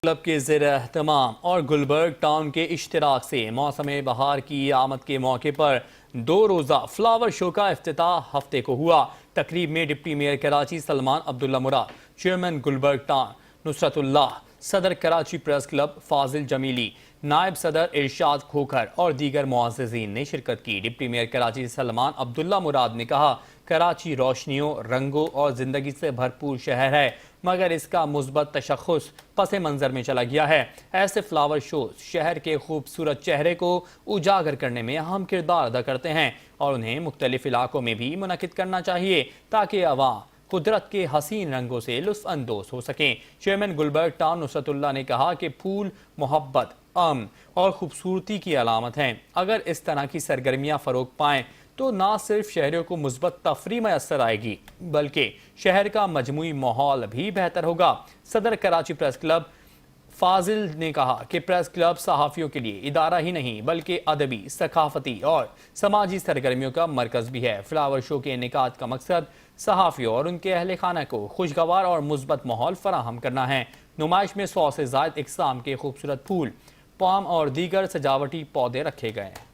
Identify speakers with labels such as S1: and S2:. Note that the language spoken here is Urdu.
S1: کلب کے زیر اہتمام اور گلبرگ ٹاؤن کے اشتراک سے موسم بہار کی آمد کے موقع پر 2 روزہ فلاور شو کا افتتاح ہفتے کو ہوا۔ تقریب میں ڈپٹی میئر کراچی سلمان عبداللہ مراد، چیئرمین گلبرگ ٹاؤن نصرت اللہ، صدر کراچی پریس کلب فاضل جمیلی، نائب صدر ارشاد کھوکھر اور دیگر معززین نے شرکت کی۔ ڈپٹی میئر کراچی سلمان عبداللہ مراد نے کہا، کراچی روشنیوں، رنگوں اور زندگی سے بھرپور شہر ہے، مگر اس کا مثبت تشخص پس منظر میں چلا گیا ہے۔ ایسے فلاور شوز شہر کے خوبصورت چہرے کو اجاگر کرنے میں اہم کردار ادا کرتے ہیں اور انہیں مختلف علاقوں میں بھی منعقد کرنا چاہیے تاکہ عوام قدرت کے حسین رنگوں سے لطف اندوز ہو سکیں۔ چیئرمین گلبرگ ٹاؤن نصرت اللہ نے کہا کہ پھول محبت، امن اور خوبصورتی کی علامت ہیں۔ اگر اس طرح کی سرگرمیاں فروغ پائیں تو نہ صرف شہریوں کو مثبت تفریح میسر آئے گی بلکہ شہر کا مجموعی ماحول بھی بہتر ہوگا۔ صدر کراچی پریس کلب فاضل نے کہا کہ پریس کلب صحافیوں کے لیے ادارہ ہی نہیں بلکہ ادبی، ثقافتی اور سماجی سرگرمیوں کا مرکز بھی ہے۔ فلاور شو کے انعقاد کا مقصد صحافیوں اور ان کے اہل خانہ کو خوشگوار اور مثبت ماحول فراہم کرنا ہے۔ نمائش میں 100 سے زائد اقسام کے خوبصورت پھول، پام اور دیگر سجاوٹی پودے رکھے گئے ہیں۔